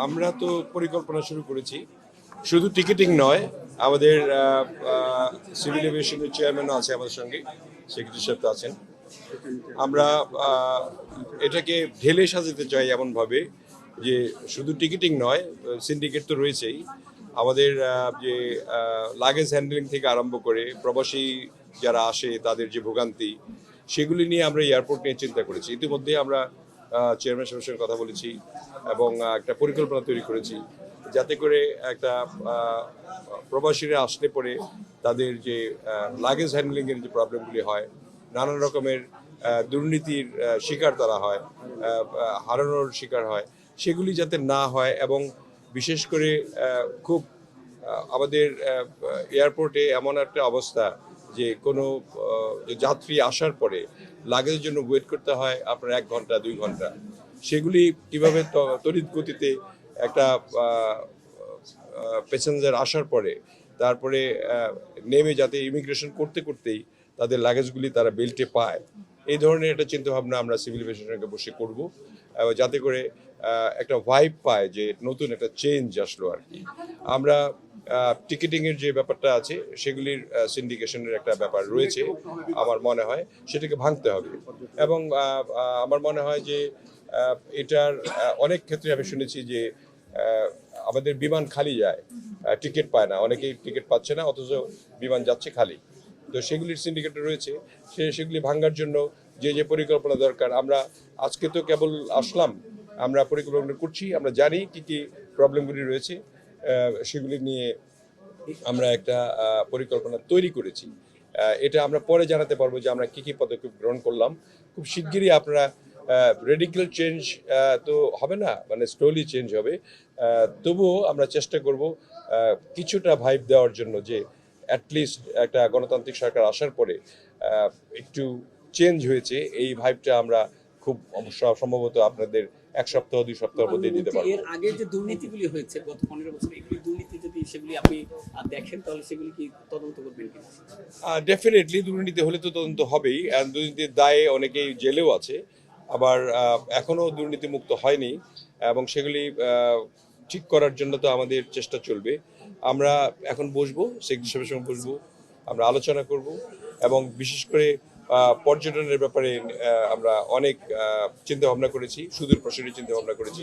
আমরা তো পরিকল্পনা শুরু করেছি, শুধু টিকিটিং নয়, আমাদের সিভিল এভিয়েশনের চেয়ারম্যানও আছে আমাদের সঙ্গে, সেক্রেটারি সাহেব তো আছেন। আমরা এটাকে ঢেলে সাজাতে চাই এমনভাবে যে শুধু টিকিটিং নয়, সিন্ডিকেট তো রয়েছেই, আমাদের যে লাগেজ হ্যান্ডলিং থেকে আরম্ভ করে প্রবাসী যারা আসে তাদের যে ভোগান্তি, সেগুলি নিয়ে আমরা এয়ারপোর্ট নিয়ে চিন্তা করেছি। ইতিমধ্যে আমরা চেয়ারম্যান সাহেবের সঙ্গে কথা বলেছি এবং একটা পরিকল্পনা তৈরি করেছি যাতে করে একটা প্রবাসীরা আসলে পরে তাদের যে লাগেজ হ্যান্ডলিংয়ের যে প্রবলেমগুলি হয়, নানান রকমের দুর্নীতির শিকার তারা হয়, হারানোর শিকার হয়, সেগুলি যাতে না হয়। এবং বিশেষ করে খুব আমাদের এয়ারপোর্টে এমন একটা অবস্থা যে কোনো যাত্রী আসার পরে লাগেজের জন্য ওয়েট করতে হয় আপনার 1 ঘন্টা 2 ঘন্টা, সেগুলি কিভাবে তড়িৎ গতিতে একটা প্যাসেঞ্জার আসার পরে তারপরে নেমে যাতে ইমিগ্রেশন করতে করতেই তাদের লাগেজগুলি তারা বেল্টে পায়, এই ধরনের একটা চিন্তাভাবনা আমরা সিভিল এভিয়েশনের সঙ্গে বসে করব, যাতে করে একটা ভাইব পায় যে নতুন একটা চেঞ্জ আসলো আর কি। আমরা টিকিটিংয়ের যে ব্যাপারটা আছে সেগুলির সিন্ডিকেশনের একটা ব্যাপার রয়েছে, আমার মনে হয় সেটাকে ভাঙতে হবে। এবং আমার মনে হয় যে এটার অনেক ক্ষেত্রে আমি শুনেছি যে আমাদের বিমান খালি যায়, টিকিট পায় না, অনেকেই টিকিট পাচ্ছে না, অথচ বিমান যাচ্ছে খালি। তো সেগুলির সিন্ডিকেট রয়েছে, সেগুলি ভাঙার জন্য যে যে পরিকল্পনা দরকার, আমরা আজকে তো কেবল আসলাম, আমরা পরিকল্পনা করছি, আমরা জানি কী কী প্রবলেমগুলি রয়েছে, সেগুলি নিয়ে আমরা একটা পরিকল্পনা তৈরি করেছি। এটা আমরা পরে জানাতে পারবো যে আমরা কী কী পদক্ষেপ গ্রহণ করলাম। খুব শিগগিরই আপনারা রেডিক্যাল চেঞ্জ তো হবে না, মানে স্লোলি চেঞ্জ হবে, তবুও আমরা চেষ্টা করব কিছুটা ভাইব দেওয়ার জন্য যে অ্যাটলিস্ট একটা গণতান্ত্রিক সরকার আসার পরে একটু চেঞ্জ হয়েছে, এই ভাইবটা আমরা খুব সম্ভবত আপনাদের 1 সপ্তাহ 2 সপ্তাহের মধ্যে দিতে পারবো। এর আগে যে দুর্নীতিগুলি হয়েছে গত 15 বছর, এগুলি দুর্নীতি যদি সেগুলি আপনি দেখেন তাহলে সেগুলি কি তদন্ত করবেন কিনা? ডেফিনেটলি দুর্নীতি হলে তো তদন্ত হবেই, আর দুর্নীতির দায়ে অনেকেই জেলেও আছে, আবার এখনো দুর্নীতিমুক্ত হয়নি, এবং সেগুলি ঠিক করার জন্য তো আমাদের চেষ্টা চলবে। আমরা এখন বসবো, সেক্রেটারি সাহেবের সঙ্গে বসবো, আমরা আলোচনা করব, এবং বিশেষ করে পর্যটনের ব্যাপারে আমরা অনেক চিন্তা ভাবনা করেছি, সুদূর প্রসারী চিন্তা ভাবনা করেছি।